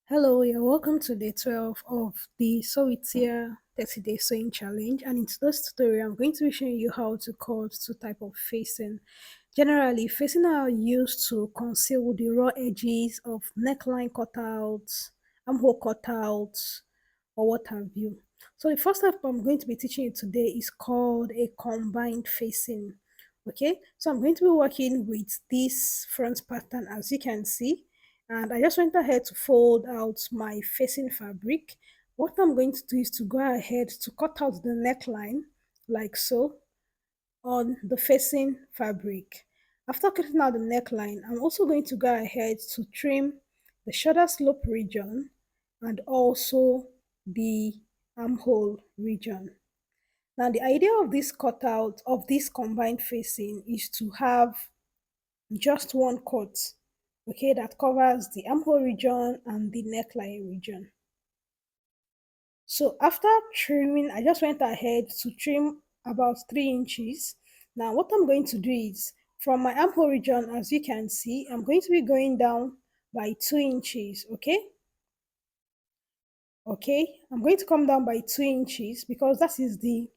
Hello, you're welcome to day 12 of the SewWithTia 30-day sewing challenge. And in today's tutorial, I'm going to be showing you how to cut two types of facing. Generally, facing are used to conceal the raw edges of neckline cutouts, armhole cutouts, or what have you. So the first step I'm going to be teaching you today is called a combined facing. Okay, so I'm going to be working with this front pattern as you can see, and I just went ahead to fold out my facing fabric. What I'm going to do is to go ahead to cut out the neckline like so on the facing fabric. After cutting out the neckline, I'm also going to go ahead to trim the shoulder slope region and also the armhole region. Now the idea of this cutout of this combined facing is to have just one cut, okay, that covers the armhole region and the neckline region. So after trimming, I just went ahead to trim about 3 inches. Now what I'm going to do is, from my armhole region, as you can see, I'm going to be going down by 2 inches, okay? Okay, I'm going to come down by 2 inches because that is the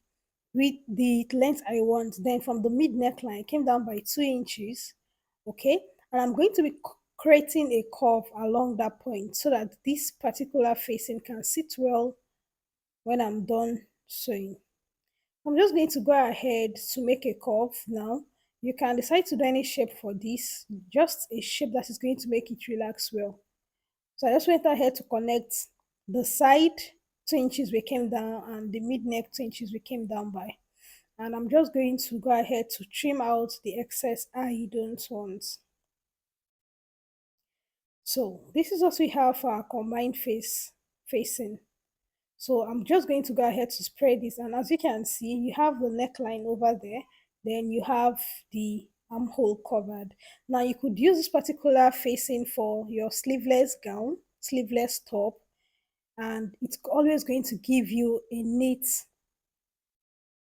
length I want. Then from the mid neckline, I came down by 2 inches, okay? And I'm going to be creating a curve along that point so that this particular facing can sit well when I'm done sewing. I'm just going to go ahead to make a curve now. You can decide to do any shape for this, just a shape that is going to make it relax well. So I just went ahead to connect the side 2 inches we came down and the mid neck 2 inches we came down by. And I'm just going to go ahead to trim out the excess I don't want. So this is what we have for our combined facing. So I'm just going to go ahead to spread this, and as you can see, you have the neckline over there, then you have the armhole covered. Now you could use this particular facing for your sleeveless gown, sleeveless top, and it's always going to give you a neat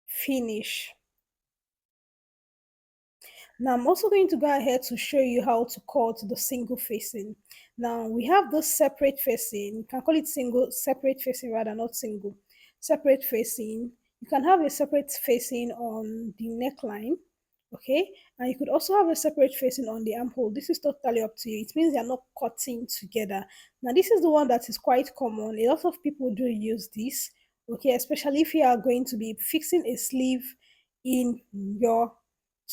finish. Now I'm also going to go ahead to show you how to cut the single facing. Now we have this separate facing, you can call it single, separate facing rather, not single. Separate facing, you can have a separate facing on the neckline, okay? And you could also have a separate facing on the armhole. This is totally up to you. It means they're not cutting together. Now this is the one that is quite common. A lot of people do use this, okay? Especially if you are going to be fixing a sleeve in your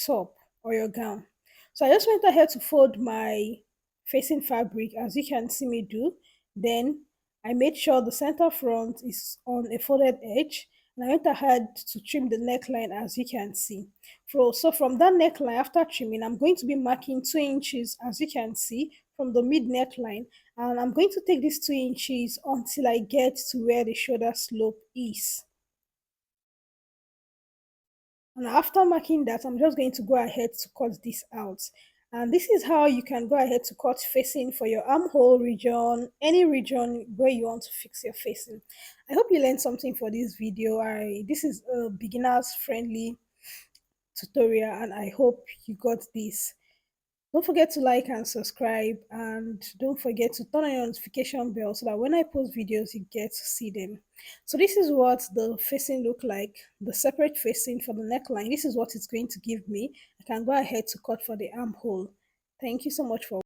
top or your gown. So I just went ahead to fold my facing fabric as you can see me do. Then I made sure the center front is on a folded edge, and I went ahead to trim the neckline as you can see. So from that neckline, after trimming, I'm going to be marking 2 inches as you can see from the mid neckline, and I'm going to take these 2 inches until I get to where the shoulder slope is. And after marking that, I'm just going to go ahead to cut this out. And this is how you can go ahead to cut facing for your armhole region, any region where you want to fix your facing. I hope you learned something for this video. This is a beginners friendly tutorial, and I hope you got this. Don't forget to like and subscribe, and don't forget to turn on your notification bell so that when I post videos you get to see them. So this is what the facing look like, the separate facing for the neckline. This is what it's going to give me. I can go ahead to cut for the armhole. Thank you so much for